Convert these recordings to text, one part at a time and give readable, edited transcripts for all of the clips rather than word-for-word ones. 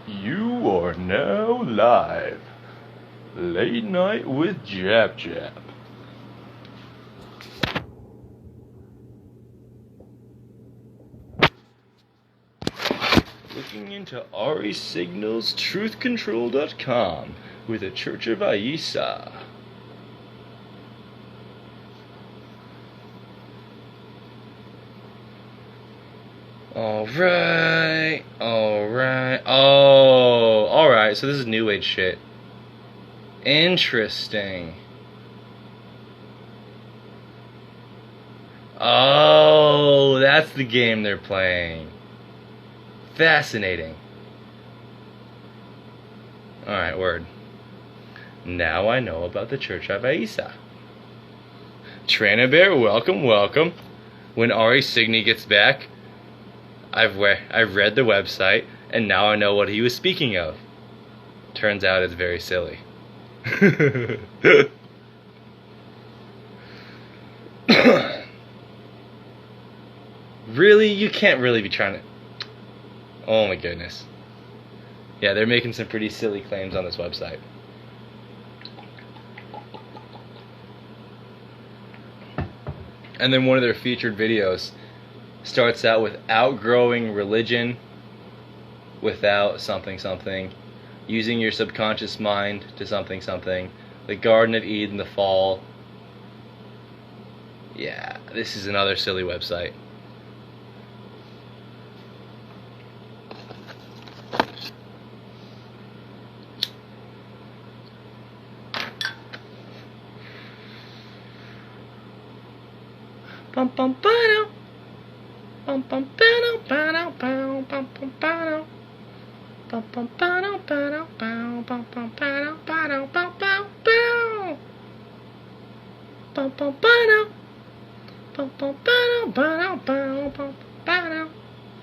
You are now live. Late night with JapJap. Looking into Ari Signal's truthcontrol.com with a Church of Aisa. Alright. Oh, alright, so this is New Age shit. Interesting. Oh, that's the game they're playing. Fascinating. Alright, word. Now I know about the Church of Aisa. Trainer Bear, welcome. When Ari Signy gets back, I've read the website, and now I know what he was speaking of. Turns out it's very silly. Really? You can't really be trying to... Oh my goodness. Yeah, they're making some pretty silly claims on this website. And then one of their featured videos starts out with outgrowing religion without something, using your subconscious mind to something, the Garden of Eden, the fall. Yeah, this is another silly website. Bum bum ba bum bum ba bum bum bum bum ba bum bum ba bum bum bum ba bum bum bum bum bum ba bum bum ba bum bum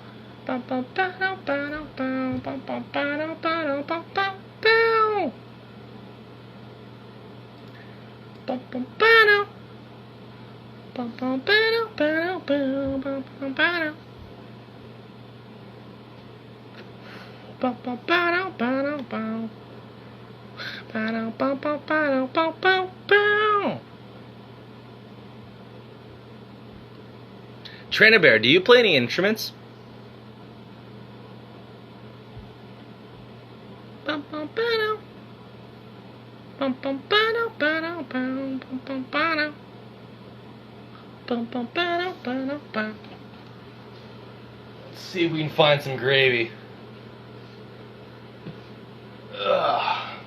ba bum bum ba bum bum ba bum bum ba bum bum Trainer Bear, do you play any instruments? Let's see if we can find some gravy. Ugh.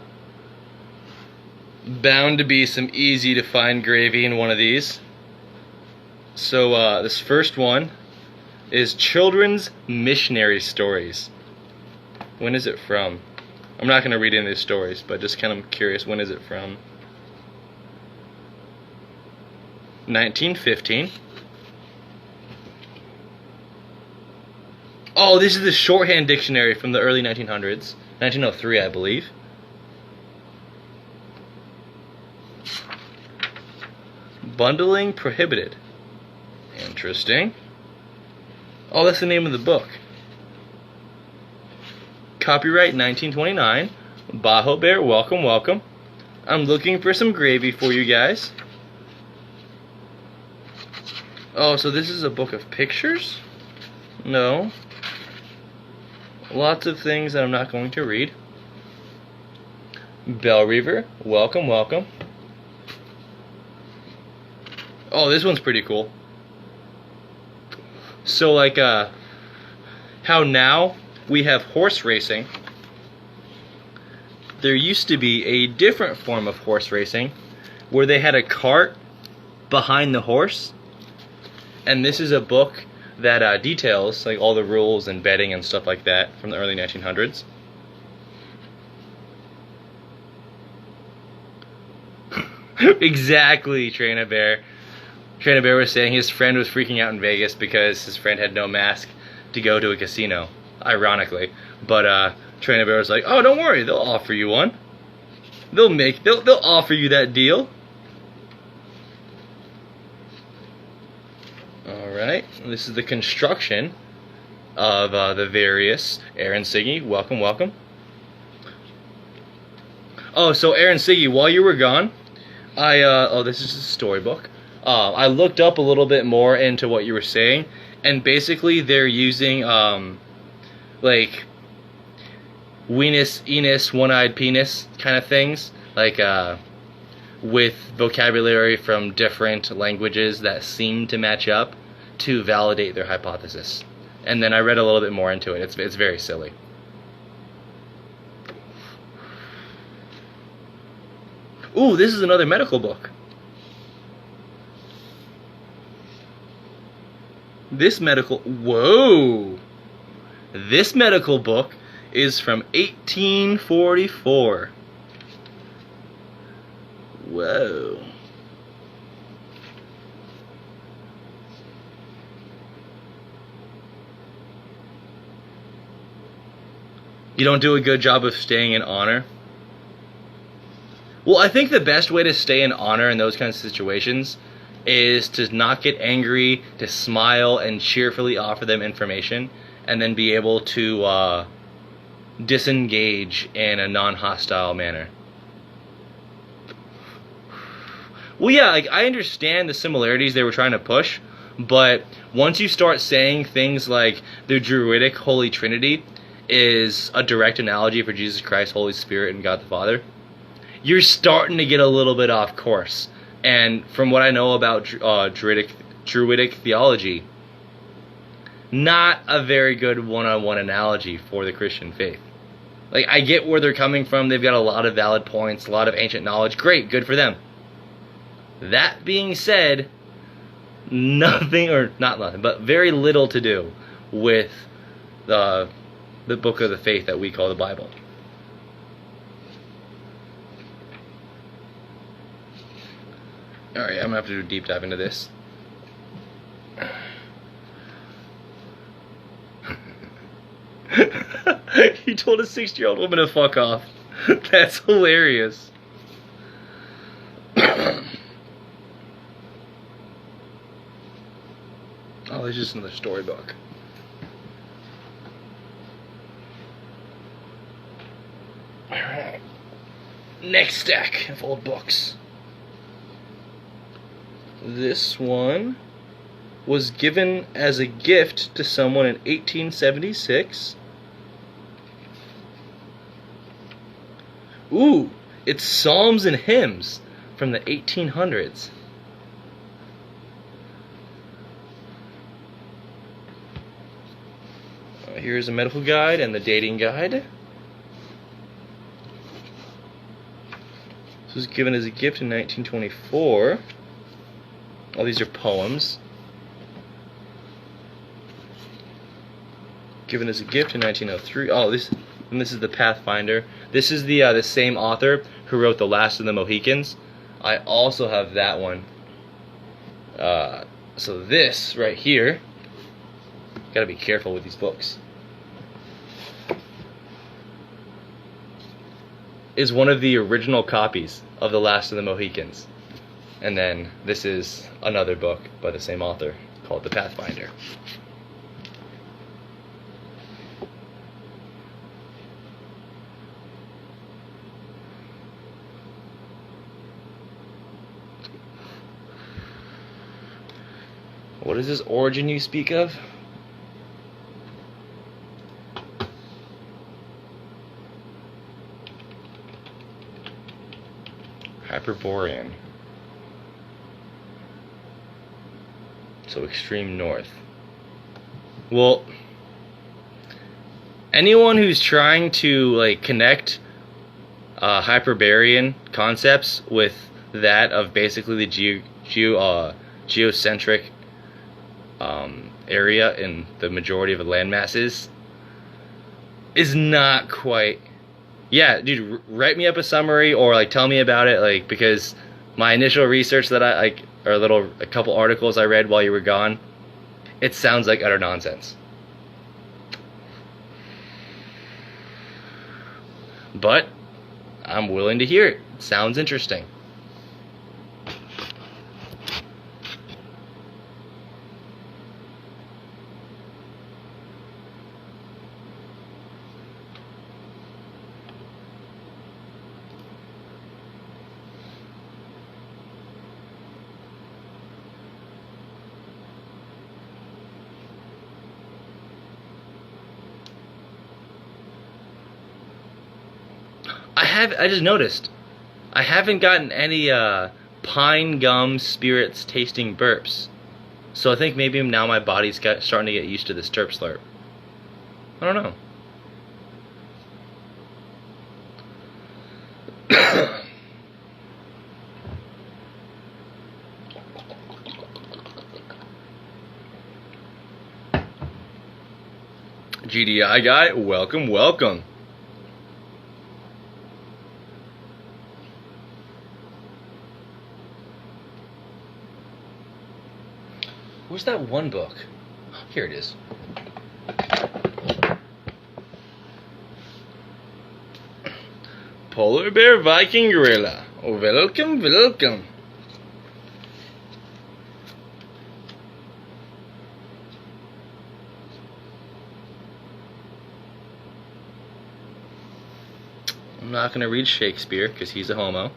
Bound to be some easy to find gravy in one of these. So this first one is Children's Missionary Stories. When is it from? I'm not going to read any of these stories, but just kind of curious, when is it from? 1915. Oh, this is the shorthand dictionary from the early 1900s. 1903, I believe. Bundling prohibited. Interesting. Oh, that's the name of the book. Copyright 1929. Bajo Bear, welcome. I'm looking for some gravy for you guys. Oh, so this is a book of pictures? No. Lots of things that I'm not going to read. Bell Reaver, welcome. Oh, this one's pretty cool. So like how now we have horse racing. There used to be a different form of horse racing where they had a cart behind the horse. And this is a book that details like all the rules and betting and stuff like that from the early 1900s. Exactly, Trainer Bear. Trainer Bear was saying his friend was freaking out in Vegas because his friend had no mask to go to a casino, ironically. But Trainer Bear was like, "Oh, don't worry, they'll offer you one. They'll offer you that deal." Alright, this is the construction of the various Aaron Siggy, welcome. Oh, so Aaron Siggy, while you were gone, this is a storybook. I looked up a little bit more into what you were saying, and basically they're using like weenus, enis, one-eyed penis kind of things, like with vocabulary from different languages that seem to match up to validate their hypothesis. And then I read a little bit more into it. It's very silly. Ooh, this is another medical book. This medical book is from 1844. Whoa. You don't do a good job of staying in honor? Well, I think the best way to stay in honor in those kinds of situations is to not get angry, to smile and cheerfully offer them information, and then be able to disengage in a non-hostile manner. Well, yeah, like, I understand the similarities they were trying to push, but once you start saying things like the Druidic Holy Trinity is a direct analogy for Jesus Christ, Holy Spirit, and God the Father, you're starting to get a little bit off course. And from what I know about Druidic theology, not a very good one-on-one analogy for the Christian faith. Like, I get where they're coming from. They've got a lot of valid points, a lot of ancient knowledge. Great, good for them. That being said, nothing, or not nothing, but very little to do with the book of the faith that we call the Bible. Alright, I'm gonna have to do a deep dive into this. He told a 6-year-old woman to fuck off. That's hilarious. Oh, there's just another storybook. Alright. Next stack of old books. This one was given as a gift to someone in 1876. Ooh, it's Psalms and Hymns from the 1800s. Here's a medical guide and the dating guide. This was given as a gift in 1924. All these are poems. Given as a gift in 1903. Oh, this is the Pathfinder. This is the same author who wrote The Last of the Mohicans. I also have that one. So this right here, gotta be careful with these books, is one of the original copies of The Last of the Mohicans. And then this is another book by the same author called The Pathfinder. What is this origin you speak of? Hyperborean. So extreme north. Well, anyone who's trying to like connect Hyperborean concepts with that of basically the geocentric area in the majority of the land masses is not quite. Yeah, dude, write me up a summary or like tell me about it, like, because my initial research that I like, or a couple articles I read while you were gone, it sounds like utter nonsense. But I'm willing to hear it. It sounds interesting. I just noticed I haven't gotten any pine gum spirits tasting burps. So I think maybe now my body's starting to get used to this terp slurp. I don't know. GDI guy, welcome, welcome. Where's that one book? Here it is. Polar Bear Viking Gorilla. Welcome, welcome. I'm not going to read Shakespeare because he's a homo.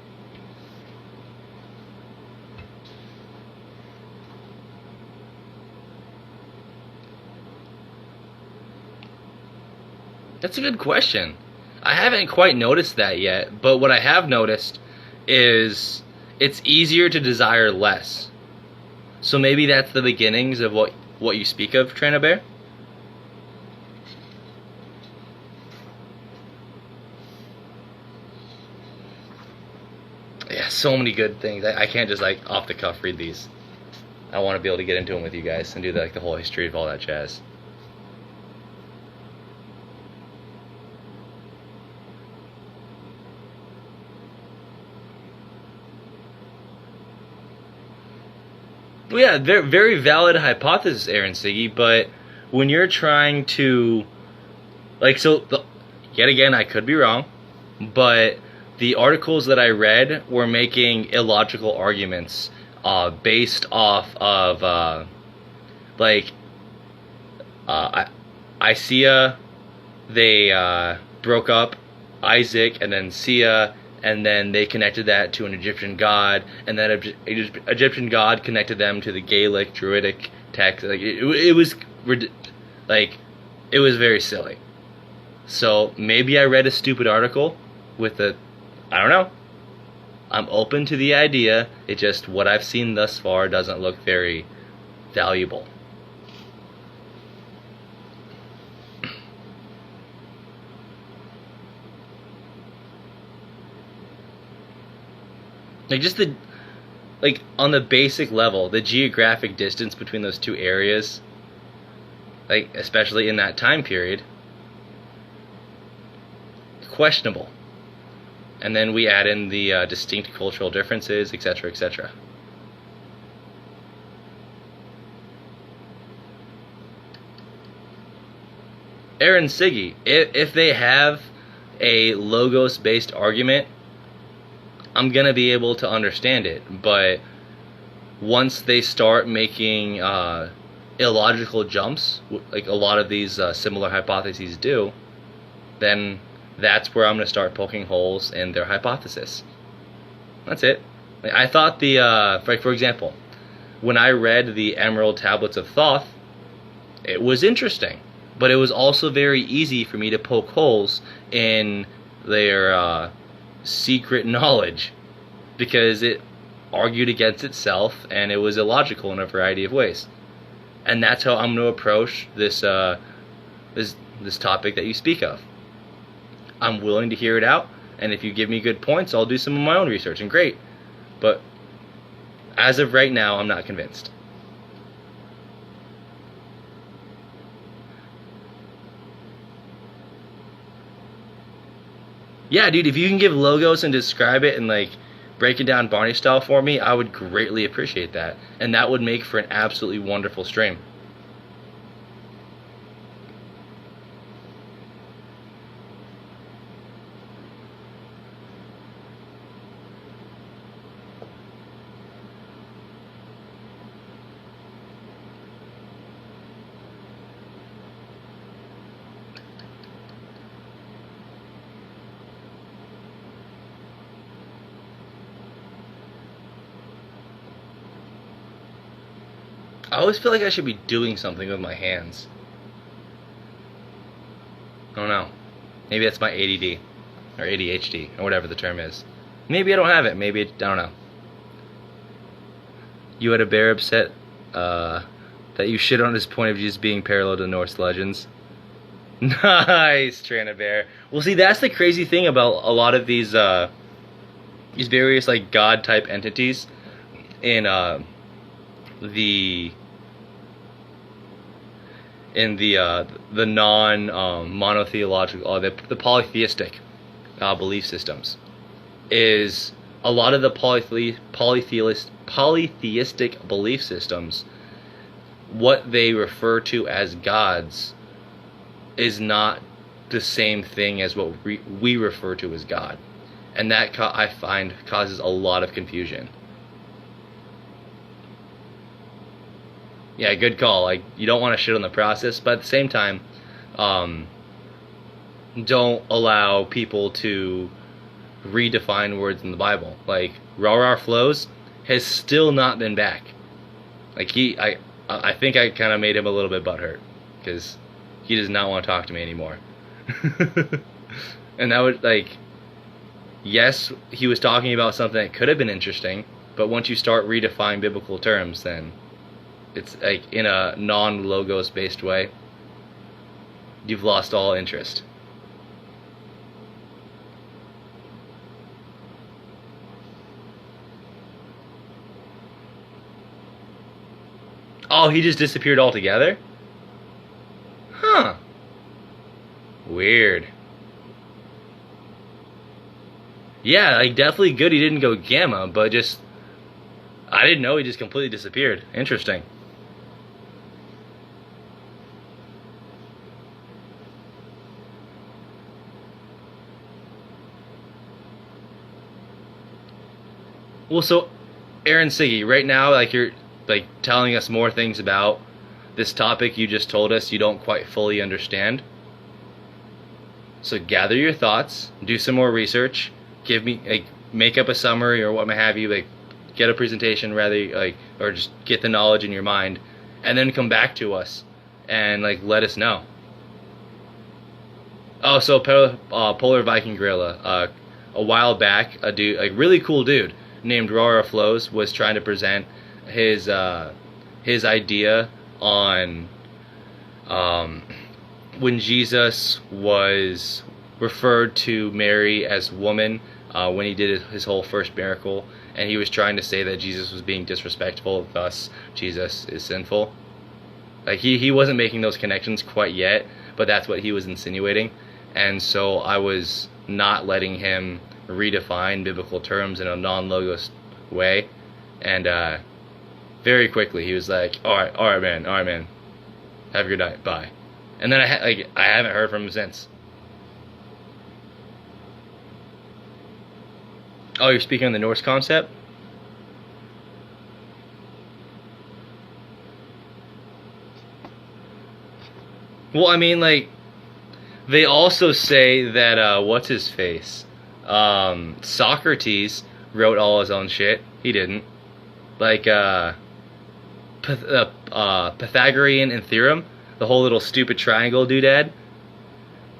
That's a good question. I haven't quite noticed that yet, but what I have noticed is it's easier to desire less. So maybe that's the beginnings of what you speak of, Trana Bear? Yeah, so many good things. I can't just like off the cuff read these. I want to be able to get into them with you guys and do the whole history of all that jazz. Well, yeah, very valid hypothesis, Aaron Siggy, but when you're trying to, like, yet again, I could be wrong, but the articles that I read were making illogical arguments based off of, Isaiah, they broke up Isaac, and then Sia, and then they connected that to an Egyptian god, and that Egyptian god connected them to the Gaelic Druidic text. Like it was very silly. So maybe I read a stupid article with I don't know. I'm open to the idea. It just what I've seen thus far doesn't look very valuable. Like on the basic level, the geographic distance between those two areas, like especially in that time period, questionable. And then we add in the distinct cultural differences, etc., etc. Aaron Siggy, if they have a logos-based argument, I'm gonna be able to understand it, but once they start making illogical jumps, like a lot of these similar hypotheses do, then that's where I'm gonna start poking holes in their hypothesis. That's it. Like, I thought for example, when I read the Emerald Tablets of Thoth, it was interesting, but it was also very easy for me to poke holes in their secret knowledge because it argued against itself and it was illogical in a variety of ways. And that's how I'm going to approach this this topic that you speak of. I'm willing to hear it out, and if you give me good points, I'll do some of my own research, and great. But as of right now, I'm not convinced. Yeah, dude, if you can give logos and describe it and like break it down Barney style for me, I would greatly appreciate that. And that would make for an absolutely wonderful stream. I always feel like I should be doing something with my hands. I don't know. Maybe that's my ADD. or ADHD, or whatever the term is. Maybe I don't have it. Maybe I don't know. You had a bear upset that you shit on his point of Jesus being parallel to Norse legends. Nice, Trana Bear. Well, see, that's the crazy thing about a lot of these various like god type entities in the non monotheological, the polytheistic belief systems, is a lot of the polytheistic belief systems. What they refer to as gods is not the same thing as what we refer to as God, and that I find causes a lot of confusion. Yeah, good call. Like, you don't want to shit on the process, but at the same time, don't allow people to redefine words in the Bible. Like, Rah Flows has still not been back. Like, I think I kind of made him a little bit butthurt, because he does not want to talk to me anymore. And that would, like, yes, he was talking about something that could have been interesting, but once you start redefining biblical terms, then it's like in a non-logos based way, you've lost all interest. Oh, he just disappeared altogether? Huh. Weird. Yeah, like, definitely good he didn't go gamma, but just, I didn't know he just completely disappeared. Interesting. Well, so, Aaron Siggy, right now, like, you're like telling us more things about this topic you just told us you don't quite fully understand. So gather your thoughts, do some more research, give me, like, make up a summary or what may have you, like, get a presentation rather, like, or just get the knowledge in your mind, and then come back to us and, like, let us know. Oh, so Polar Viking Gorilla, a while back, a dude, like, really cool dude named Rara Flows was trying to present his idea on when Jesus was referred to Mary as woman when he did his whole first miracle, and he was trying to say that Jesus was being disrespectful, thus Jesus is sinful. Like, he wasn't making those connections quite yet, but that's what he was insinuating, and so I was not letting him redefine biblical terms in a non-logos way, and very quickly he was like, all right man, have a good night, bye. And then I haven't heard from him since. Oh, you're speaking on the Norse concept? Well, I mean, like, they also say that what's his face, Socrates wrote all his own shit. He didn't. Like, Pythagorean and theorem, the whole little stupid triangle doodad.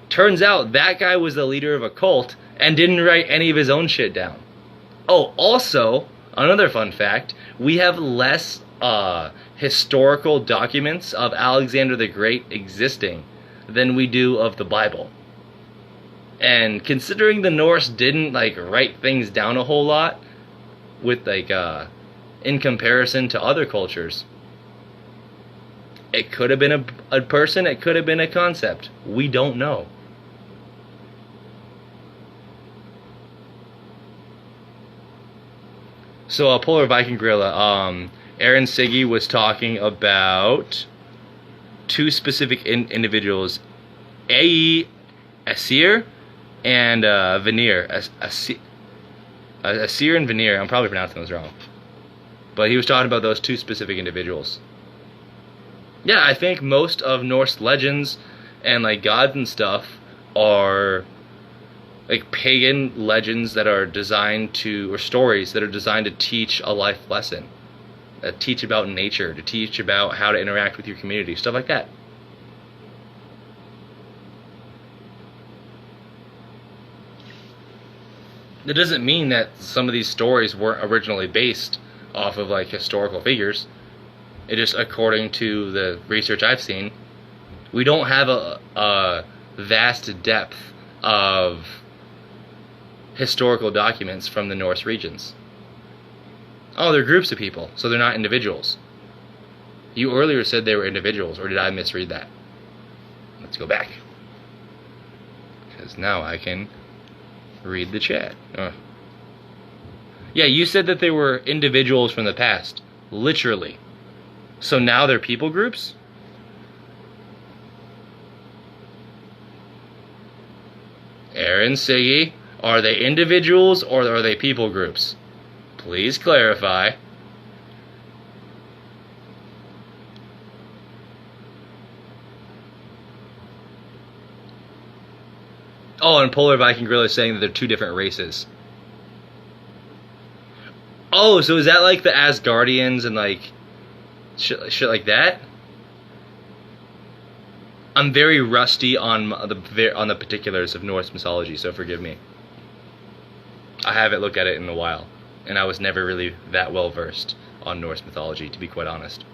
Turns out that guy was the leader of a cult and didn't write any of his own shit down. Oh, also, another fun fact, we have less historical documents of Alexander the Great existing than we do of the Bible. And considering the Norse didn't, like, write things down a whole lot, with, like, in comparison to other cultures, it could have been a person, it could have been a concept. We don't know. So, Polar Viking Gorilla, Aaron Siggy was talking about two specific individuals, Asir and Veneer. Asir and Veneer, I'm probably pronouncing those wrong. But he was talking about those two specific individuals. Yeah, I think most of Norse legends and, like, gods and stuff are, like, pagan legends that are designed to, or stories that are designed to teach a life lesson. Teach about nature, to teach about how to interact with your community, stuff like that. That doesn't mean that some of these stories weren't originally based off of like historical figures. It just, according to the research I've seen, we don't have a vast depth of historical documents from the Norse regions. Oh, they're groups of people, so they're not individuals. You earlier said they were individuals, or did I misread that? Let's go back. Because now I can read the chat. Yeah, you said that they were individuals from the past. Literally. So now they're people groups? Aaron, Siggy, are they individuals or are they people groups? Please clarify. Oh, and Polar Viking Gorilla is saying that they're two different races. Oh, so is that like the Asgardians and like shit like that? I'm very rusty on the particulars of Norse mythology, so forgive me. I haven't looked at it in a while, and I was never really that well versed on Norse mythology, to be quite honest.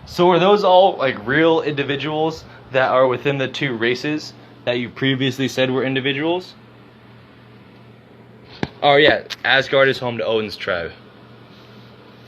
So are those all like real individuals that are within the two races that you previously said were individuals? Oh yeah, Asgard is home to Odin's tribe.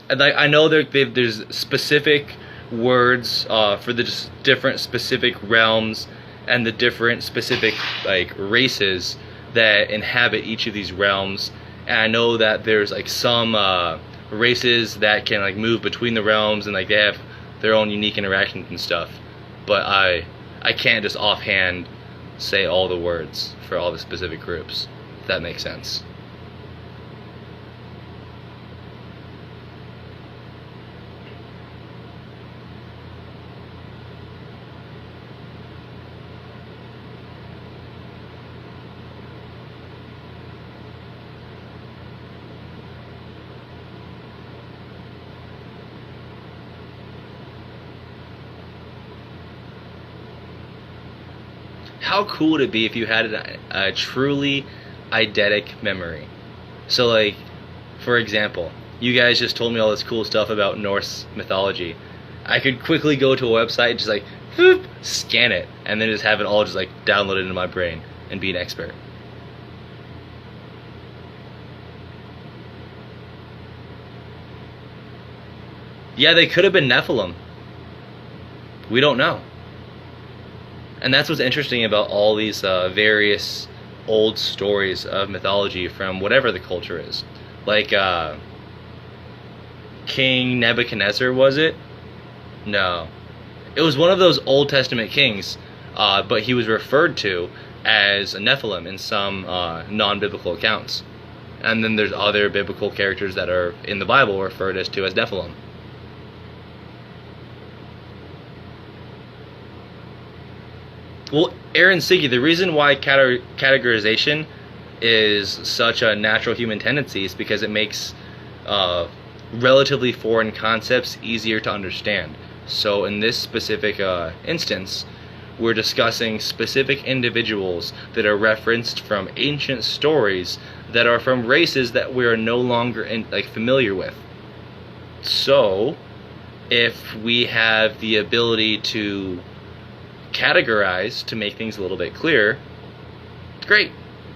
And like I know there's specific words for the different specific realms and the different specific like races that inhabit each of these realms. And I know that there's like some races that can like move between the realms and like they have their own unique interactions and stuff, but I can't just offhand say all the words for all the specific groups, if that makes sense. How cool would it be if you had a truly eidetic memory? So like, for example, you guys just told me all this cool stuff about Norse mythology. I could quickly go to a website, just like, whoop, scan it, and then just have it all just like downloaded into my brain and be an expert. Yeah, they could have been Nephilim. We don't know. And that's what's interesting about all these various old stories of mythology from whatever the culture is. Like King Nebuchadnezzar, was it? No. It was one of those Old Testament kings, but he was referred to as a Nephilim in some non-biblical accounts. And then there's other biblical characters that are in the Bible referred as Nephilim. Well, Aaron, Siggy, the reason why categorization is such a natural human tendency is because it makes relatively foreign concepts easier to understand. So in this specific instance, we're discussing specific individuals that are referenced from ancient stories that are from races that we are no longer familiar with. So, if we have the ability to categorize to make things a little bit clearer, great.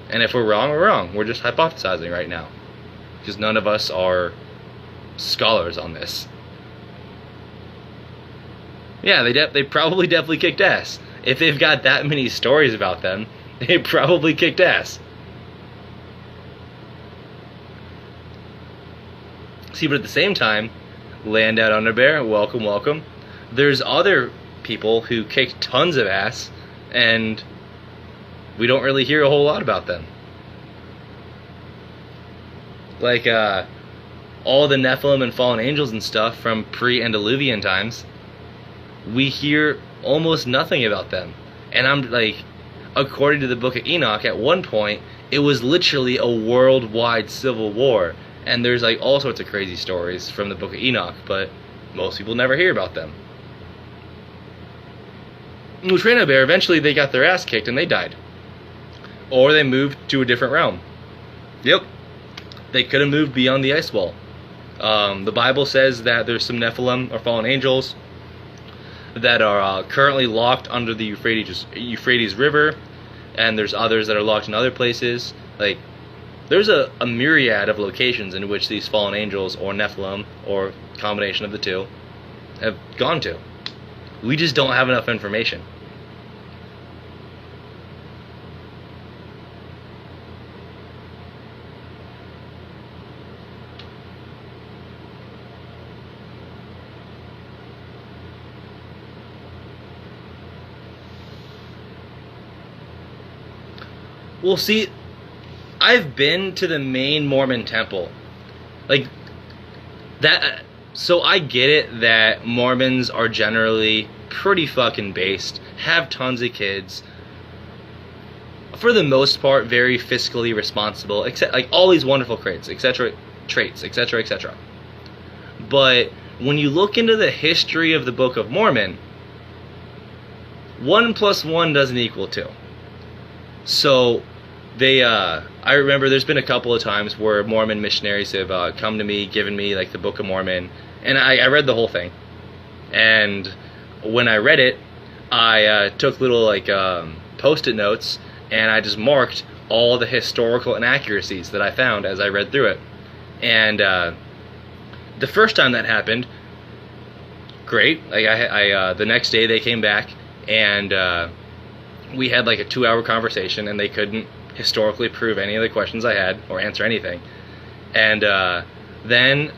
And if we're wrong, we're wrong. We're just hypothesizing right now, because none of us are scholars on this. Yeah, they probably definitely kicked ass. If they've got that many stories about them, they probably kicked ass. See, but at the same time, Land Out Underbear, welcome, welcome. There's other people who kicked tons of ass, and we don't really hear a whole lot about them. Like all the Nephilim and fallen angels and stuff from pre-Antediluvian times, we hear almost nothing about them. And I'm like, according to the Book of Enoch, at one point it was literally a worldwide civil war. And there's like all sorts of crazy stories from the Book of Enoch, but most people never hear about them. Neutrino Bear, eventually they got their ass kicked and they died. Or they moved to a different realm. Yep. They could have moved beyond the ice wall. The Bible says that there's some Nephilim or fallen angels that are currently locked under the Euphrates River, and there's others that are locked in other places. Like, there's a myriad of locations in which these fallen angels or Nephilim, or combination of the two, have gone to. We just don't have enough information. Well, see, I've been to the main Mormon temple. Like, that. So I get it that Mormons are generally pretty fucking based, have tons of kids, for the most part very fiscally responsible, except like all these wonderful traits, etc. But when you look into the history of the Book of Mormon, 1 + 1 doesn't equal 2. So I remember there's been a couple of times where Mormon missionaries have come to me, given me like the Book of Mormon, and I read the whole thing. And when I read it, I took little like post-it notes, and I just marked all the historical inaccuracies that I found as I read through it. And the first time that happened, great. Like the next day they came back, and we had like a 2-hour conversation, and they couldn't historically prove any of the questions I had or answer anything. And then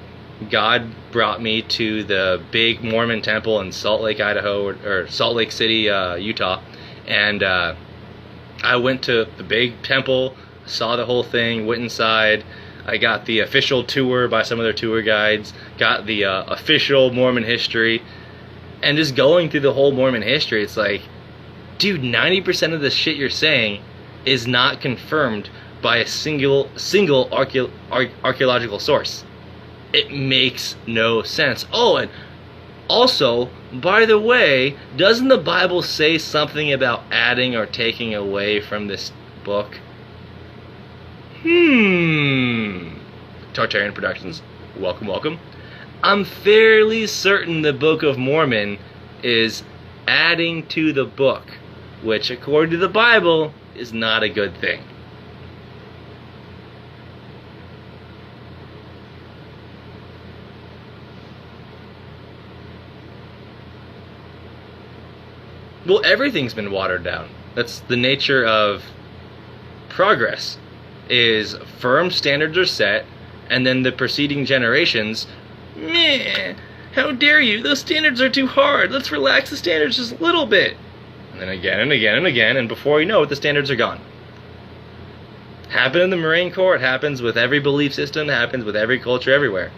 God brought me to the big Mormon temple in Salt Lake, Idaho, or Salt Lake City, Utah. And I went to the big temple, saw the whole thing, went inside. I got the official tour by some of their tour guides, got the official Mormon history, and just going through the whole Mormon history, it's like, dude, 90% of the shit you're saying is not confirmed by a single archaeological source. It makes no sense. Oh, and also, by the way, doesn't the Bible say something about adding or taking away from this book? Tartarian Productions, welcome, welcome. I'm fairly certain the Book of Mormon is adding to the book, which according to the Bible is not a good thing. Well, everything's been watered down. That's the nature of progress, is firm standards are set, and then the preceding generations, meh, how dare you, those standards are too hard, let's relax the standards just a little bit. And then again and again and again, and before you know it, the standards are gone. Happened in the Marine Corps, it happens with every belief system, it happens with every culture everywhere.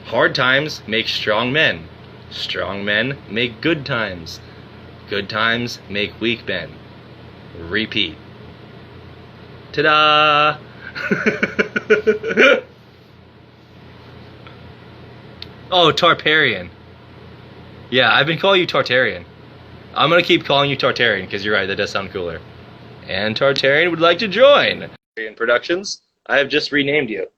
Hard times make strong men. Strong men make good times. Good times make weak men. Repeat. Ta-da! Oh, Tarparian. Yeah, I've been calling you Tartarian. I'm gonna keep calling you Tartarian because you're right, that does sound cooler. And Tartarian would like to join. Tartarian Productions, I have just renamed you.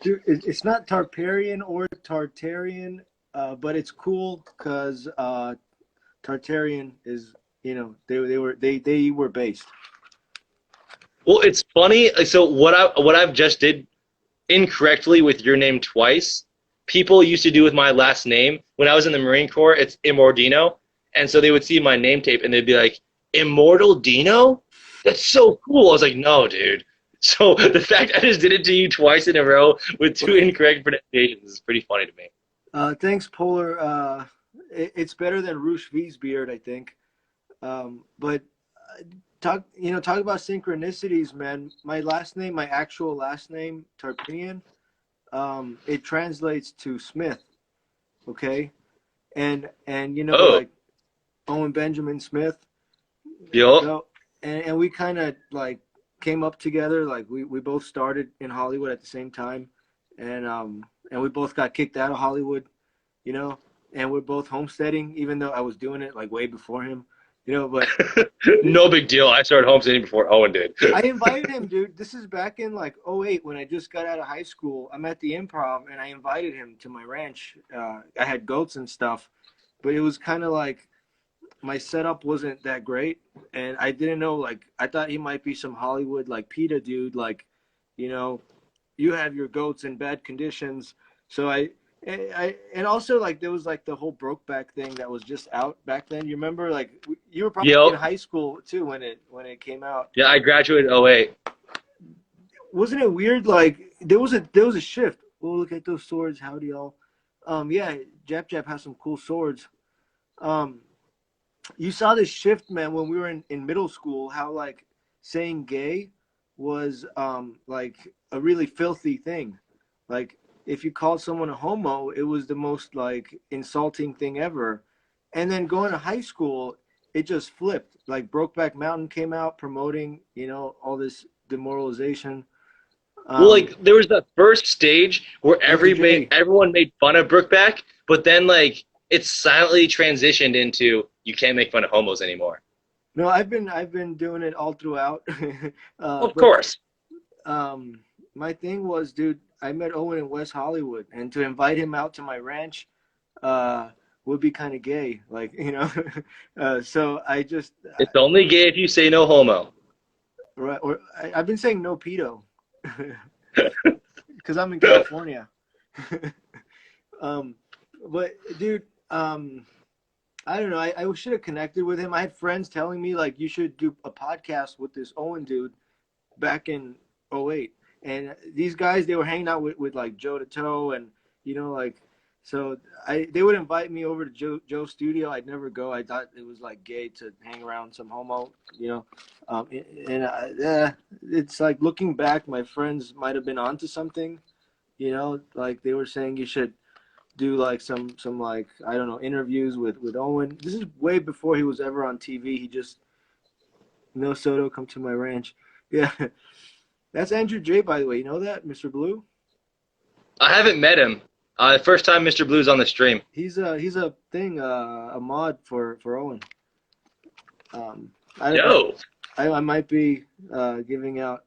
Dude, it's not Tarparian or Tartarian, but it's cool because Tartarian is, you know, they were based. Well, it's funny. So what I've just did incorrectly with your name twice, people used to do with my last name. When I was in the Marine Corps, it's Immordino, and so they would see my name tape and they'd be like, Immortal Dino? That's so cool. I was like, no, dude. So the fact I just did it to you twice in a row with 2 incorrect pronunciations is pretty funny to me. Thanks, Polar. It's better than Roosh V's beard, I think. But talk about synchronicities, man. My last name, my actual last name, Tarpinian, it translates to Smith. Okay, and Oh, like Owen Benjamin Smith. yup. So and we kind of like came up together. Like we both started in Hollywood at the same time, and we both got kicked out of Hollywood. You know, and we're both homesteading, even though I was doing it like way before him. But No big deal. I started homesteading before Owen did. I invited him, dude. This is back in like '08 when I just got out of high school. I'm at the Improv and I invited him to my ranch. I had goats and stuff, but it was kind of like my setup wasn't that great, and I didn't know. Like I thought he might be some Hollywood like PETA dude. Like, you know, you have your goats in bad conditions. So and also like there was like the whole Brokeback thing that was just out back then. You remember? Like you were probably in Yup. high school too when it came out. Yeah, I graduated in '08. Wasn't it weird? Like there was a shift. Oh, look at those swords. Howdy y'all. Yeah, Jap has some cool swords. Um, you saw this shift, man, when we were in middle school, how like saying gay was like a really filthy thing. Like if you called someone a homo, it was the most like insulting thing ever. And then going to high school, it just flipped. Like Brokeback Mountain came out promoting, all this demoralization. Well, Um, like there was that first stage where no gay. everyone made fun of Brookback, but then like it silently transitioned into you can't make fun of homos anymore. No, I've been doing it all throughout. Of But course. um, my thing was, dude, I met Owen in West Hollywood, and to invite him out to my ranch uh, would be kind of gay, like so I just It's only gay if you say no homo. right, or I've been saying no pedo because I'm in California. um, but dude, I don't know. I should have connected with him. I had friends telling me like you should do a podcast with this Owen dude back in '08, and these guys they were hanging out with like Joe to Toe, and like so they would invite me over to Joe's studio. I'd never go. I thought it was like gay to hang around some homo, and it's like looking back, my friends might have been onto something. Like they were saying you should do like some like I don't know interviews with Owen. This is way before he was ever on TV. He just no Soto, come to my ranch. Yeah, that's Andrew J. By the way, you know that Mr. Blue. I haven't met him. First time Mr. Blue's on the stream. He's a thing a mod for Owen. Um, I Yo. I might be giving out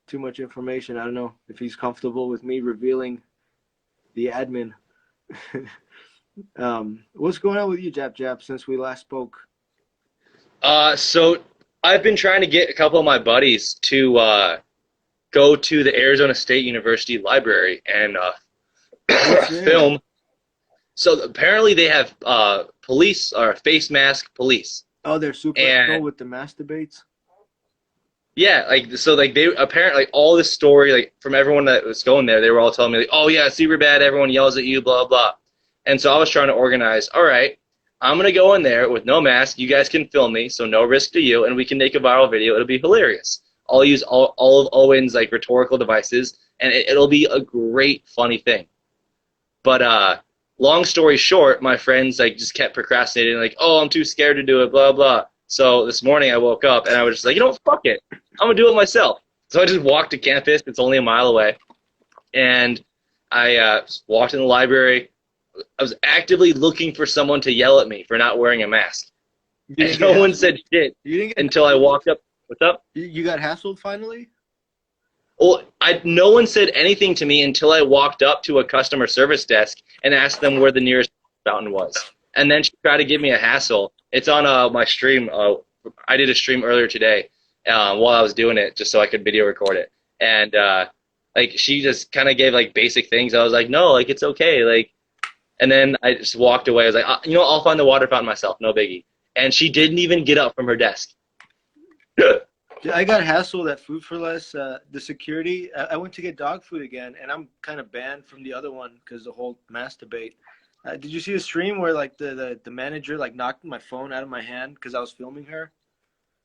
too much information. I don't know if he's comfortable with me revealing the admin. What's going on with you, Jap, since we last spoke? So I've been trying to get a couple of my buddies to go to the Arizona State University library and What's there? film. So apparently they have police or face mask police. Oh, they're super pro And with the masturbates. yeah, like so like they apparently like all this story like from everyone that was going there, they were all telling me like, "Oh yeah, it's super bad, everyone yells at you, blah blah." And so I was trying to organize, all right, I'm gonna go in there with no mask, you guys can film me, so no risk to you, and we can make a viral video, it'll be hilarious. I'll use all of Owen's like rhetorical devices and it'll be a great funny thing. But long story short, my friends like just kept procrastinating, like, oh, I'm too scared to do it, blah blah. So this morning I woke up and I was just like, fuck it, I'm gonna do it myself. So I just walked to campus. It's only a mile away, and I walked in the library. I was actively looking for someone to yell at me for not wearing a mask, You and didn't get no one hassled? said shit You didn't get until I hassled? walked up. What's up? You got hassled finally? Well, no one said anything to me until I walked up to a customer service desk and asked them where the nearest fountain was. And then she tried to give me a hassle. It's on my stream. I did a stream earlier today while I was doing it just so I could video record it. And like she just kind of gave like basic things. I was like, no, like it's okay. Like, and then I just walked away. I was like, I'll find the water fountain myself. No biggie. And she didn't even get up from her desk. I got hassled at Food for Less. The security. I went to get dog food again, and I'm kind of banned from the other one because the whole mass debate. Did you see the stream where like the manager like knocked my phone out of my hand because I was filming her?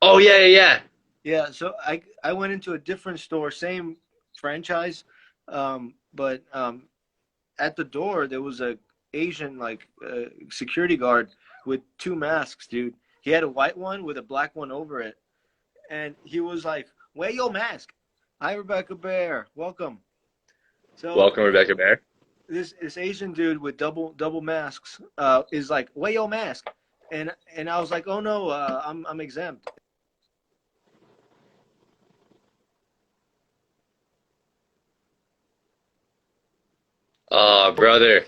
Oh yeah, yeah, yeah. Yeah, so I went into a different store, same franchise, but at the door there was a Asian like security guard with two masks, dude. He had a white one with a black one over it, and he was like, "Wear your mask." Hi, Rebecca Bear, welcome. So Welcome, Rebecca Bear. this Asian dude with double masks is like, "Wear your mask," and I was like, "Oh no, I'm exempt." Brother.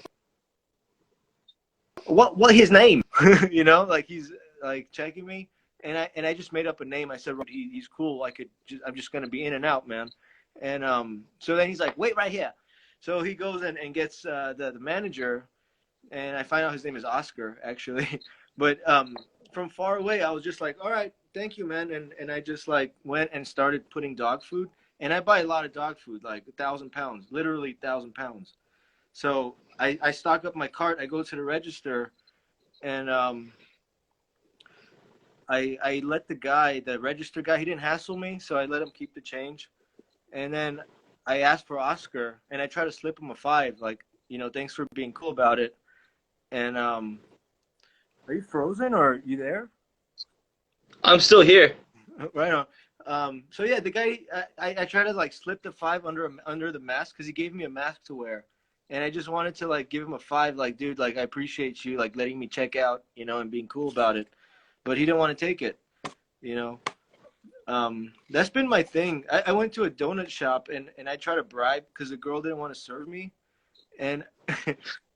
What his name? You know, like he's like checking me, and I just made up a name. I said he's cool. I'm just gonna be in and out, man. And so then he's like, wait right here. So he goes and gets the manager, and I find out his name is Oscar actually. But from far away, I was just like, all right, thank you, man. And I just like went and started putting dog food, and I buy a lot of dog food, like 1,000 pounds, literally 1,000 pounds. So I stock up my cart. I go to the register, and I let the register guy, he didn't hassle me, so I let him keep the change. And then I asked for Oscar, and I try to slip him a five, like, thanks for being cool about it. And are you frozen or are you there? I'm still here. Right on. So yeah, the guy, I tried to like slip the five under the mask because he gave me a mask to wear, and I just wanted to like give him a five, like, dude, like I appreciate you like letting me check out, and being cool about it, but he didn't want to take it, you know. That's been my thing. I went to a donut shop and I tried to bribe because the girl didn't want to serve me, and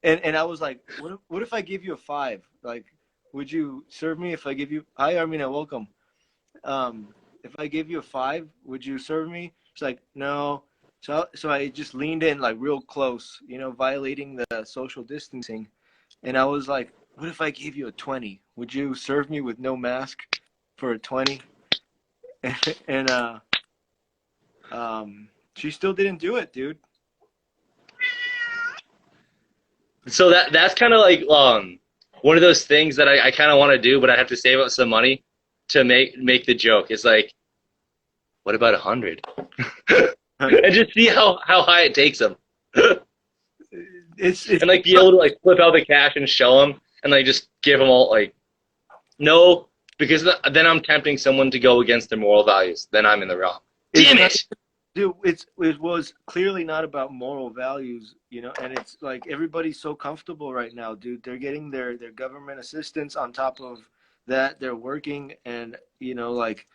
and I was like, what if I give you a five? Like, would you serve me if I give you? Hi, Armina, welcome. If I give you a five, would you serve me? She's like, no. So I just leaned in like real close, violating the social distancing. And I was like, what if I gave you a 20? Would you serve me with no mask for a 20? And she still didn't do it, dude. So that's kind of like one of those things that I kind of want to do, but I have to save up some money to make the joke. It's like, what about 100? And just see how high it takes them. It's And like be able to like flip out the cash and show them, and like just give them all like, no, because then I'm tempting someone to go against their moral values. Then I'm in the wrong. Damn it! Dude, it was clearly not about moral values, and it's like everybody's so comfortable right now, dude. They're getting their government assistance on top of that. They're working, and like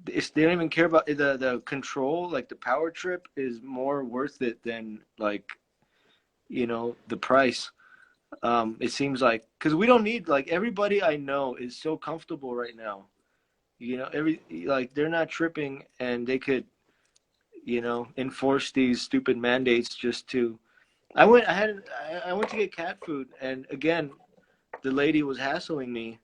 they don't even care about the control. Like the power trip is more worth it than like the price. It seems like because we don't need like everybody I know is so comfortable right now. Every like they're not tripping, and they could enforce these stupid mandates just to. I went to get cat food, and again, the lady was hassling me,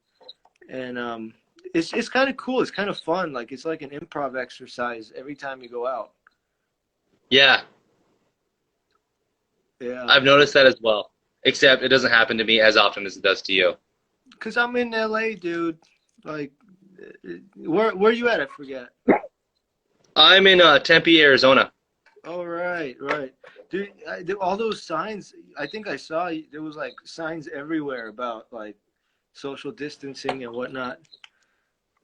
and it's kind of cool. It's kind of fun. Like it's like an improv exercise every time you go out. Yeah, Yeah, I've noticed that as well. Except it doesn't happen to me as often as it does to you. because I'm in LA, dude. Like, where you at? I forget. I'm in Tempe, Arizona. Oh, right. Dude, all those signs, I think I saw there was like signs everywhere about like social distancing and whatnot.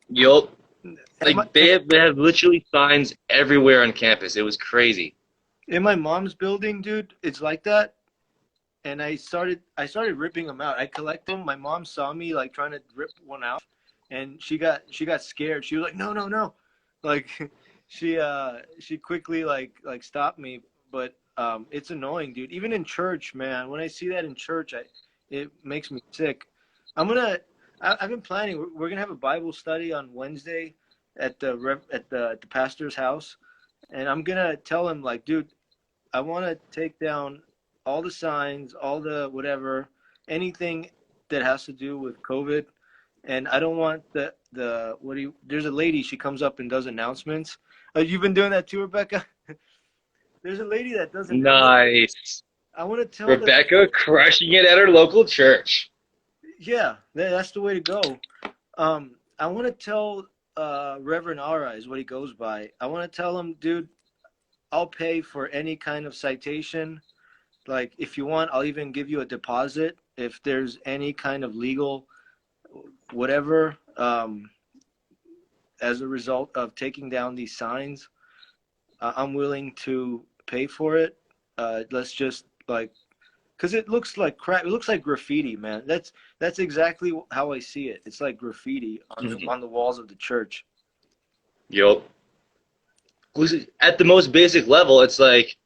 Yup. Am I, Like they have literally signs everywhere on campus. It was crazy. in my mom's building, dude, it's like that. And I started ripping them out. I collect them. My mom saw me like trying to rip one out, and she got scared. She was like, no, no, no, like she quickly like stopped me. But it's annoying, dude. Even in church, man. When I see that in church, it makes me sick. I'm gonna. I've been planning. We're gonna have a Bible study on Wednesday at the pastor's house, and I'm gonna tell him like, dude, I want to take down all the signs, all the whatever, anything that has to do with COVID. And I don't want the what do you? There's a lady. She comes up and does announcements. You've been doing that too, Rebecca. There's a lady that does announcements. Nice. I want to tell the Rebecca crushing it at her local church. yeah, that's the way to go. I want to tell Reverend Ara is what he goes by. I want to tell him, dude, I'll pay for any kind of citation. Like, if you want, I'll even give you a deposit if there's any kind of legal whatever as a result of taking down these signs. I'm willing to pay for it. Let's just like, because it looks like crap. It looks like graffiti, man. That's exactly how I see it. It's like graffiti Mhm. on the walls of the church. Yup. At the most basic level, it's like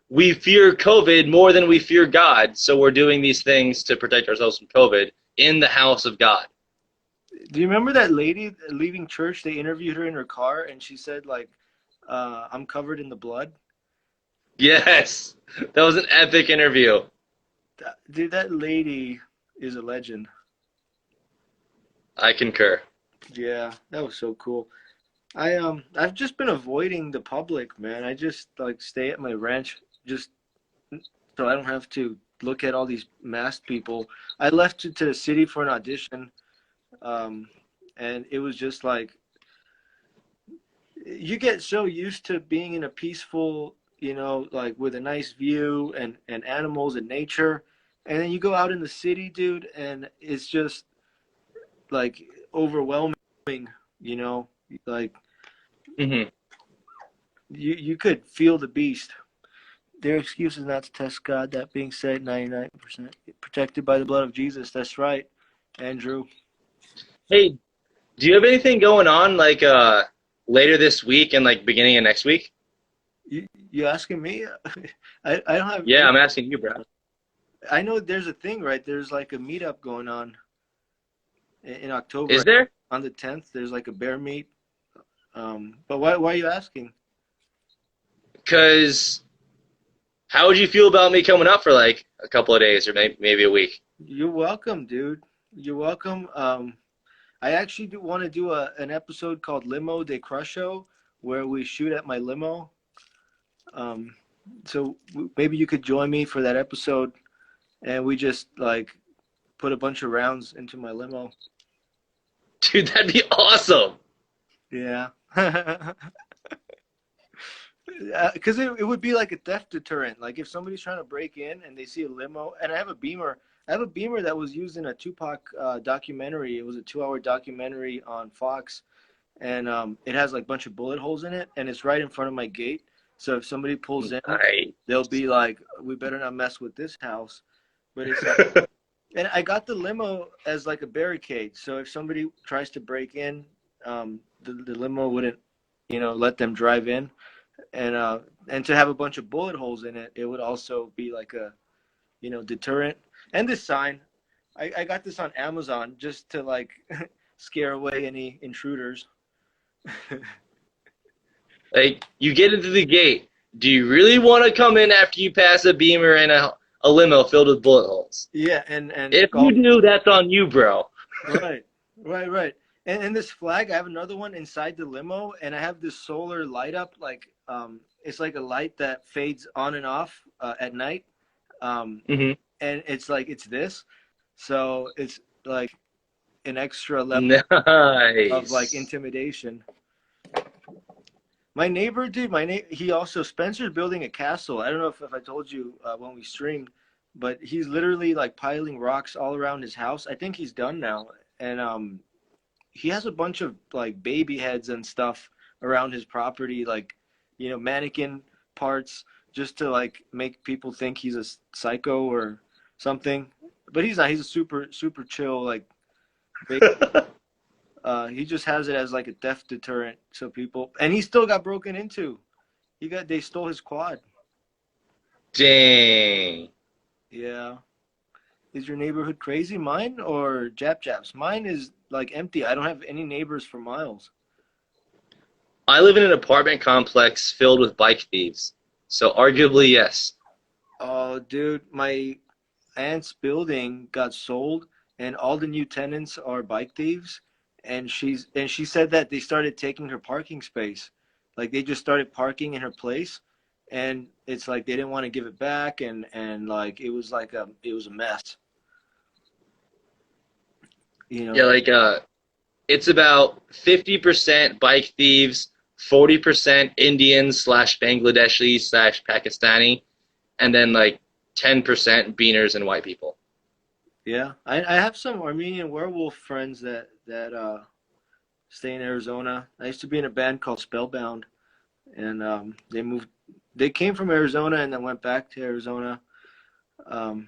we fear COVID more than we fear God, so we're doing these things to protect ourselves from COVID in the house of God. Do you remember that lady leaving church? They interviewed her in her car, and she said like, "I'm covered in the blood." Yes, that was an epic interview. Dude, that lady is a legend. I concur. Yeah, that was so cool. I've just been avoiding the public, man. I just like stay at my ranch just so I don't have to look at all these masked people. I left to the city for an audition, um, and it was just like you get so used to being in a peaceful, like with a nice view and animals and nature, and then you go out in the city, dude, and it's just like overwhelming, you know, like Hmm. you could feel the beast. Their excuse is not to test God. That being said, 99% protected by the blood of Jesus. That's right, Andrew. Hey, do you have anything going on like later this week and like beginning of next week? You asking me? I don't have Yeah, any. I'm asking you, bro. I know there's a thing, right? There's like a meetup going on in October Is there? on the 10th. There's like a bear meet. But why are you asking? Because how would you feel about me coming up for like a couple of days or maybe a week? You're welcome, dude. You're welcome. I actually do want to do an episode called Limo de Crusho where we shoot at my limo. Um, so maybe you could join me for that episode, and we just like put a bunch of rounds into my limo. Dude, that'd be awesome. Yeah. Because it would be like a theft deterrent. Like if somebody's trying to break in and they see a limo, and I have a Beamer that was used in a Tupac documentary. It was a 2 hour documentary on Fox, and it has like a bunch of bullet holes in it, and it's right in front of my gate. So if somebody pulls in, Nice. they'll be like, "We better not mess with this house." But it's and I got the limo as like a barricade. So if somebody tries to break in, the limo wouldn't, let them drive in. And to have a bunch of bullet holes in it, it would also be like a, deterrent. And this sign, I got this on Amazon just to like scare away any intruders. Like, you get into the gate. Do you really want to come in after you pass a Beamer and a limo filled with bullet holes? Yeah, and If you do, that's on you, bro. right, right. And this flag, I have another one inside the limo, and I have this solar light up, like it's like a light that fades on and off at night, um, Hmm. and it's like it's this, so it's like an extra level of like Nice. intimidation. My neighbor, dude, he also Spencer's building a castle. I don't know if I told you when we streamed, but he's literally like piling rocks all around his house. I think he's done now, and he has a bunch of like baby heads and stuff around his property, like mannequin parts, just to like make people think he's a psycho or something. But he's not. He's a super chill like. He just has it as like a theft deterrent, so people. And he still got broken into. They stole his quad. Dang. Yeah. Is your neighborhood crazy? Mine or JapJap's? Mine is like empty. I don't have any neighbors for miles. I live in an apartment complex filled with bike thieves. So arguably, yes. Oh, dude, my aunt's building got sold, and all the new tenants are bike thieves. And she said that they started taking her parking space, like they just started parking in her place, and it's like they didn't want to give it back, and like it was a mess. You Yeah, know. like it's about 50% bike thieves, 40% Indians slash Bangladeshi slash Pakistani, and then like 10% beaners and white people. Yeah, I have some Armenian werewolf friends that stay in Arizona. I used to be in a band called Spellbound, and they came from Arizona and then went back to Arizona. Um,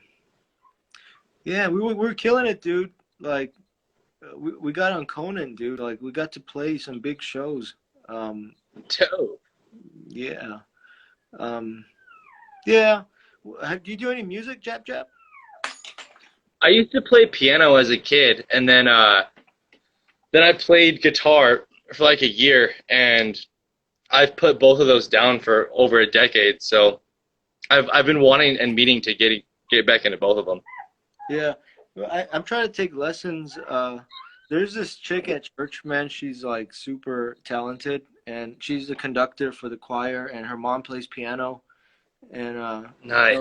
yeah, we were killing it, dude. Like we got on Conan, dude. Like we got to play some big shows. Um, Dope. yeah, um, yeah. Do you do any music, Jap Jap? I used to play piano as a kid, and then I played guitar for like a year, and I've put both of those down for over a decade. So I've been wanting and meaning to get back into both of them. Yeah, well, I'm trying to take lessons. There's this chick at church, man. She's like super talented, and she's the conductor for the choir, and her mom plays piano. And Nice.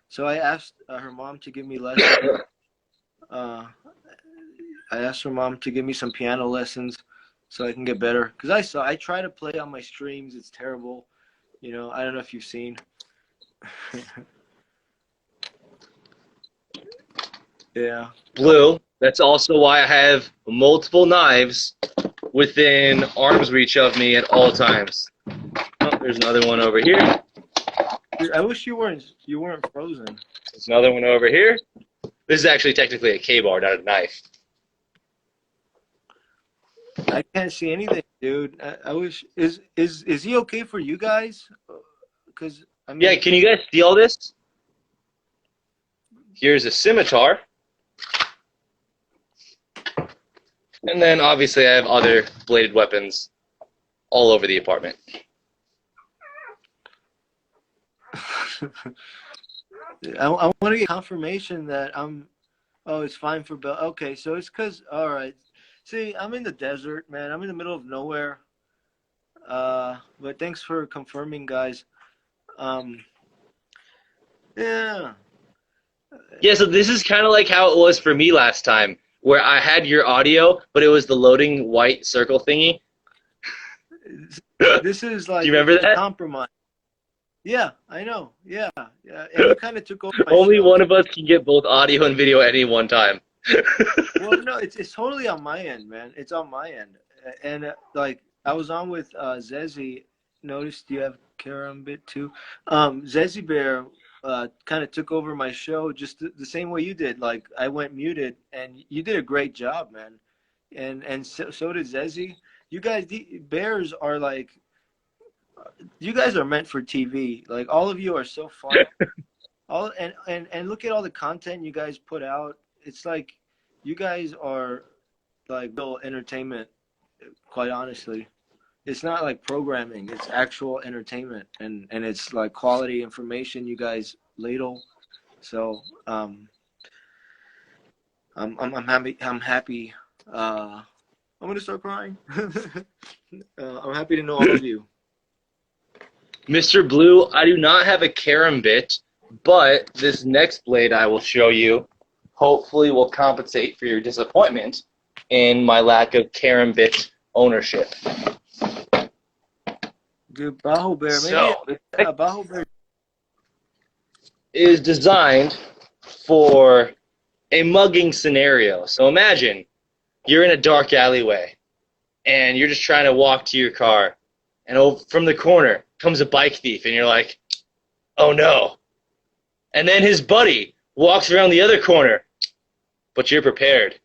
so I asked her mom to give me lessons. Uh, I asked her mom to give me some piano lessons so I can get better. Cause I try to play on my streams. It's terrible. You know, I don't know if you've seen. Yeah. Blue. That's also why I have multiple knives within arm's reach of me at all times. Oh, there's another one over here. Dude, I wish you weren't frozen. There's another one over here. This is actually technically a K-bar, not a knife. I can't see anything, dude. I wish is he okay for you guys? Because I mean, Yeah, can you guys see all this? Here's a scimitar. And then obviously I have other bladed weapons all over the apartment. I want to get confirmation that I'm. Oh, it's fine for Bell. Okay, so it's because all right. See, I'm in the desert, man. I'm in the middle of nowhere. But thanks for confirming, guys. Um, yeah. Yeah, so this is kind of like how it was for me last time, where I had your audio, but it was the loading white circle thingy. This is like Do you remember that? compromise. Yeah, I know. Yeah, yeah. And you kind of took over my Only show. one of us can get both audio and video at any one time. Well, no, it's totally on my end, man. It's on my end, and like I was on with Zezzy. Noticed you have Karambit too. Zezzy Bear kind of took over my show just the same way you did. Like I went muted, and you did a great job, man. And so did Zezzy. You guys, the Bears are like, you guys are meant for TV. Like all of you are so fun. All and look at all the content you guys put out. It's like you guys are like real entertainment, quite honestly. It's not like programming, it's actual entertainment, and it's like quality information you guys ladle. So I'm happy. I'm gonna start crying. I'm happy to know all of you. Mr. Blue, I do not have a karambit, but this next blade I will show you hopefully will compensate for your disappointment in my lack of karambit ownership. Dude, Baho Bear, So, maybe Baho Bear. is designed for a mugging scenario. So imagine you're in a dark alleyway and you're just trying to walk to your car, and from the corner comes a bike thief, and you're like, oh no. And then his buddy walks around the other corner, but you're prepared.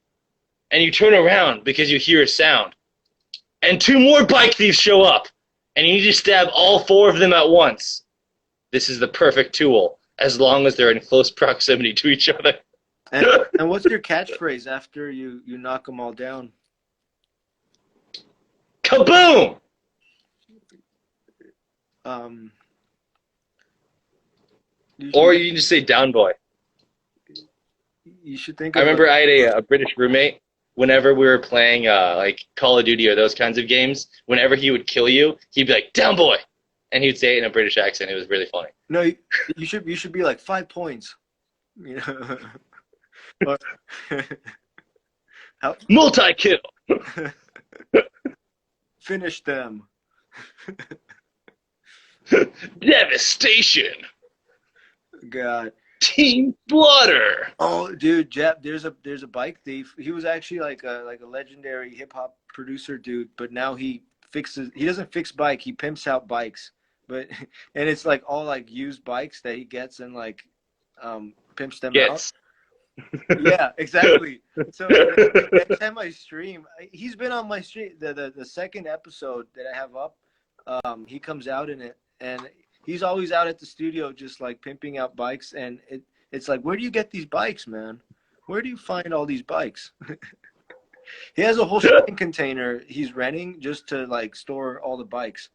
And you turn around because you hear a sound. And two more bike thieves show up, and you need to stab all four of them at once. This is the perfect tool, as long as they're in close proximity to each other. And what's your catchphrase after you knock them all down? Kaboom! Or you can just say down boy. You should think I of remember I had a British roommate. Whenever we were playing like Call of Duty or those kinds of games, whenever he would kill you, he'd be like, down boy! and he'd say it in a British accent. It was really funny. No, you should be like 5 points. You know, or how Multi-kill. finish them. Devastation. God. Team Slaughter. Oh, dude, Jap, there's a bike thief. He was actually like a legendary hip hop producer dude, but now he doesn't fix bike, he pimps out bikes. But and it's like all like used bikes that he gets and like pimps them out. Gets. Yeah, exactly. So next time I stream, he's been on my stream. The second episode that I have up, he comes out in it, and he's always out at the studio just like pimping out bikes. And it's like, where do you get these bikes, man? Where do you find all these bikes? He has a whole shipping container he's renting just to like store all the bikes.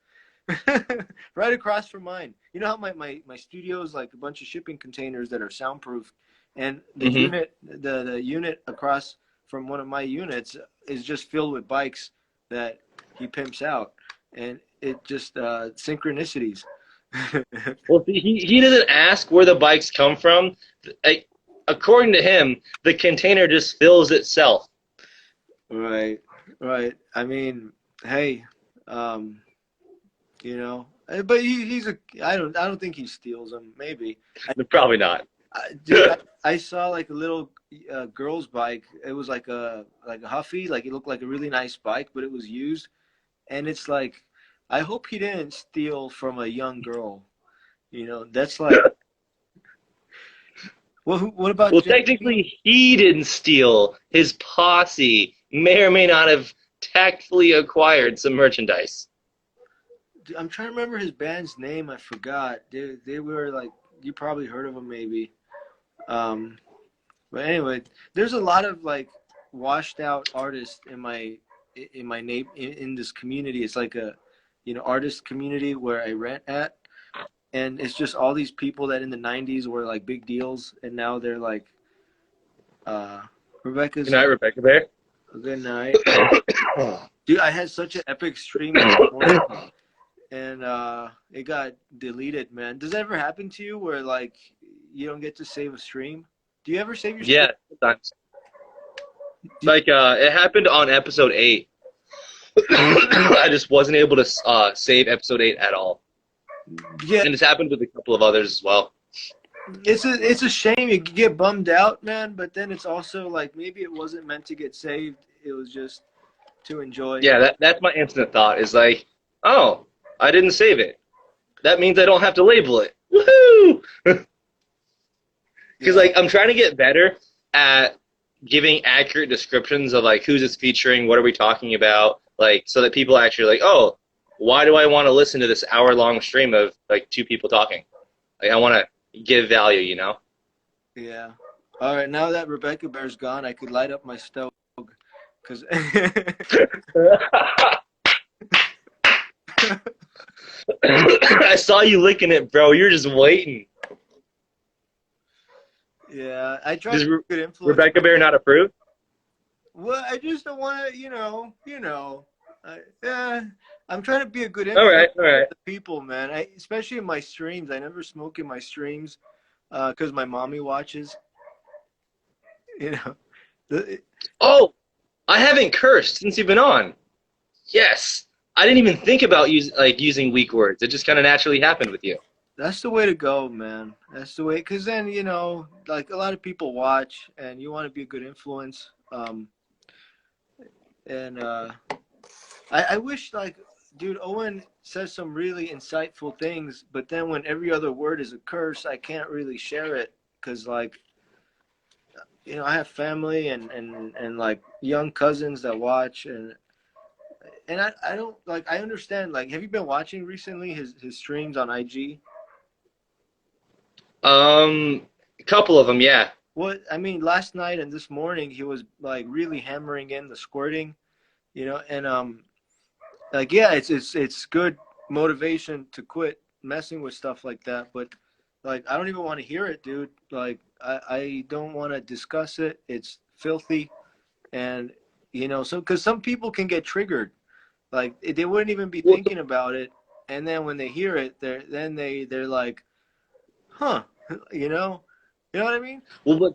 Right across from mine. You know how my studio is like a bunch of shipping containers that are soundproof, and the the unit across from one of my units is just filled with bikes that he pimps out, and it just synchronicities. Well, he doesn't ask where the bikes come from. According to him, the container just fills itself. Right. I mean, hey, you know, but I don't think he steals them. Maybe. Probably not. Dude, I saw like a little girl's bike. It was like a Huffy. Like it looked like a really nice bike, but it was used. And it's like, I hope he didn't steal from a young girl. You know, that's like. Well, what about? Well, technically, he didn't steal. His posse may or may not have tactfully acquired some merchandise. I'm trying to remember his band's name. I forgot. They were like, you probably heard of them maybe. But anyway, there's a lot of like washed out artists in this community. It's like a, you know, artist community where I rent at, and it's just all these people that in the 90s were like big deals, and now they're like, Rebecca's. Good night, Rebecca Bear. Good night. Dude, I had such an epic stream this morning, and it got deleted, man. Does that ever happen to you where like you don't get to save a stream? Do you ever save your stream? Yeah, sometimes. Like it happened on episode 8. I just wasn't able to save episode 8 at all. Yeah, and it's happened with a couple of others as well. It's a shame. You get bummed out, man. But then it's also like maybe it wasn't meant to get saved. It was just to enjoy. Yeah, that's my instant thought. Is like, oh, I didn't save it. That means I don't have to label it. Woohoo! Because like I'm trying to get better at giving accurate descriptions of like who's it's featuring, what are we talking about, like so that people actually like, oh, why do I want to listen to this hour-long stream of like 2 people talking? Like I want to give value, you know? Yeah. All right. Now that Rebecca Bear's gone, I could light up my stove. Cause I saw you licking it, bro. You're just waiting. Yeah, I tried Does to be good influence. Rebecca Bear not approve? Well, I just don't want to, you know. Yeah, I'm trying to be a good influence All right. for the people, man. Especially in my streams. I never smoke in my streams because my mommy watches. You know. Oh, I haven't cursed since you've been on. Yes, I didn't even think about using weak words. It just kind of naturally happened with you. That's the way to go, man. That's the way, because then, you know, like a lot of people watch and you want to be a good influence. I wish, like, dude, Owen says some really insightful things, but then when every other word is a curse, I can't really share it because, like, you know, I have family and like young cousins that watch, and I don't, like, I understand, like, have you been watching recently his streams on IG? A couple of them, yeah. Well, I mean, last night and this morning he was like really hammering in the squirting, you know, and like, yeah, it's good motivation to quit messing with stuff like that, but like I don't even want to hear it, dude. Like I don't want to discuss it. It's filthy, and you know, so because some people can get triggered, like they wouldn't even be thinking about it, and then when they hear it, they're like, huh, you know, what I mean? Well, but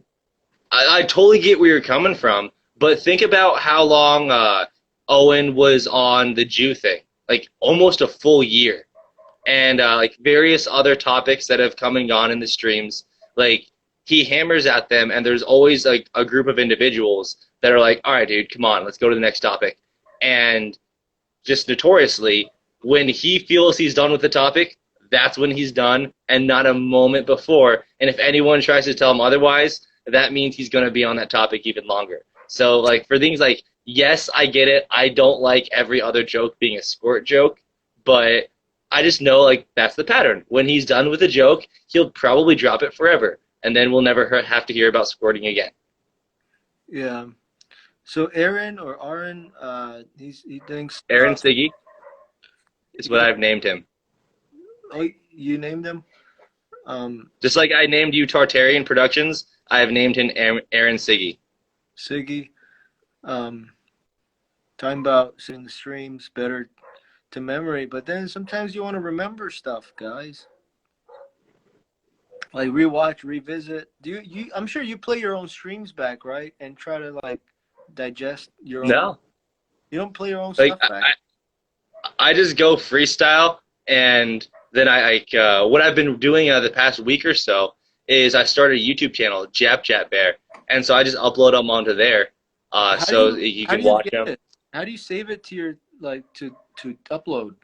I totally get where you're coming from, but think about how long Owen was on the Jew thing, like almost a full year, and like various other topics that have come and gone in the streams. Like he hammers at them, and there's always like a group of individuals that are like, "All right, dude, come on, let's go to the next topic," and just notoriously, when he feels he's done with the topic, that's when he's done, and not a moment before. And if anyone tries to tell him otherwise, that means he's going to be on that topic even longer. So, like, for things like, yes, I get it. I don't like every other joke being a squirt joke, but I just know, like, that's the pattern. When he's done with a joke, he'll probably drop it forever, and then we'll never have to hear about squirting again. Yeah. So Aaron or Aaron, he thinks. Aaron Siggy is what I've named him. Oh, you named him? Just like I named you Tartarian Productions, I have named him Aaron Siggy. Siggy. Talking about sending the streams better to memory, but then sometimes you want to remember stuff, guys. Like rewatch, revisit. Do you? I'm sure you play your own streams back, right? And try to like digest your own. No, You don't play your own like stuff back. I just go freestyle, and then I what I've been doing the past week or so is I started a YouTube channel, JapJap14B, and so I just upload them onto there, so you can watch them. How do you save it to your to upload?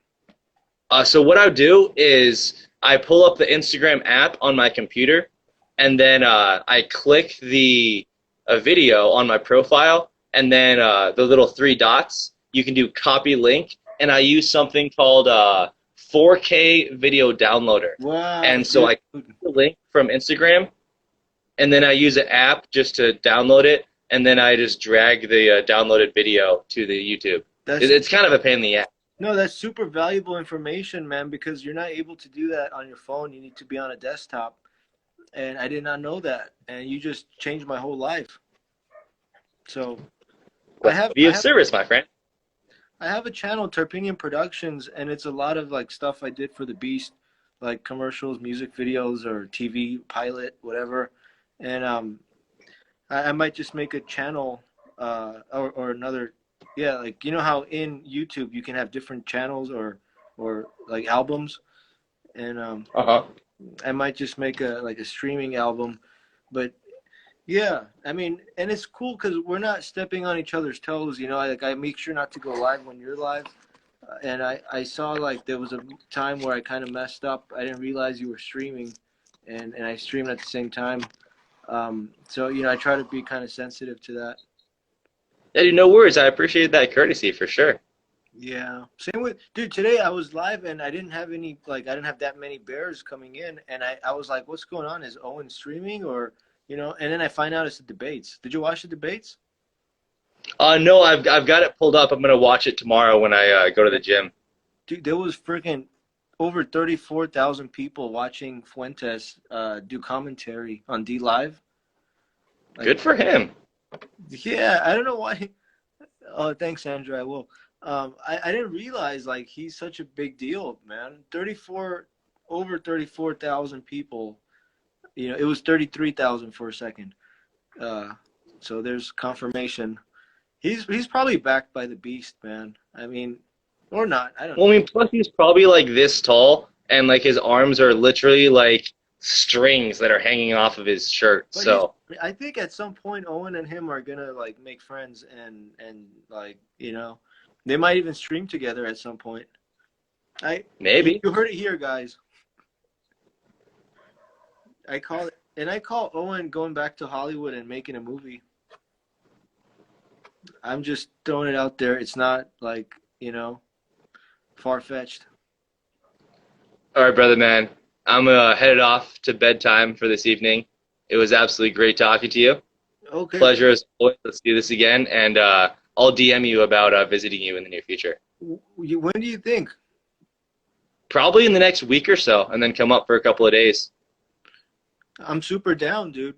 So what I do is I pull up the Instagram app on my computer, and then I click the video on my profile, and then the little 3 dots. You can do copy link, and I use something called 4K video downloader. Wow. And so I click the link from Instagram, and then I use an app just to download it, and then I just drag the downloaded video to the YouTube. It's kind of a pain in the ass. No, that's super valuable information, man, because you're not able to do that on your phone. You need to be on a desktop. And I did not know that. And you just changed my whole life. So Be of service, my friend. I have a channel, Tarpinian Productions, and it's a lot of like stuff I did for the Beast, like commercials, music videos, or TV pilot, whatever. And I might just make a channel or another. Yeah, like you know how in YouTube you can have different channels or like albums, and I might just make a streaming album, but yeah, I mean, and it's cool because we're not stepping on each other's toes, you know. I make sure not to go live when you're live, and I saw like there was a time where I kind of messed up. I didn't realize you were streaming, and I streamed at the same time, so you know I try to be kind of sensitive to that. Yeah, no worries. I appreciate that courtesy for sure. Yeah. Same with, dude, today I was live and I didn't have any, I didn't have that many bears coming in. And I was like, what's going on? Is Owen streaming or, you know, and then I find out it's the debates. Did you watch the debates? No, I've got it pulled up. I'm going to watch it tomorrow when I go to the gym. Dude, there was freaking over 34,000 people watching Fuentes do commentary on D Live. Good for him. Yeah, I don't know why. Oh, thanks, Andrew. I will. I didn't realize like he's such a big deal, man. Over 34,000 people. You know, it was 33,000 for a second. So there's confirmation. He's probably backed by the Beast, man. I mean, or not. I don't know. Well, I mean, plus he's probably like this tall, and like his arms are literally like strings that are hanging off of his shirt. But so I think at some point Owen and him are gonna like make friends and like you know they might even stream together at some point. Maybe you heard it here, guys. I call Owen going back to Hollywood and making a movie. I'm just throwing it out there. It's not like you know far-fetched. All right, brother, man. I'm headed off to bedtime for this evening. It was absolutely great talking to you. Okay. Pleasure as always. Let's do this again, and I'll DM you about visiting you in the near future. When do you think? Probably in the next week or so, and then come up for a couple of days. I'm super down, dude.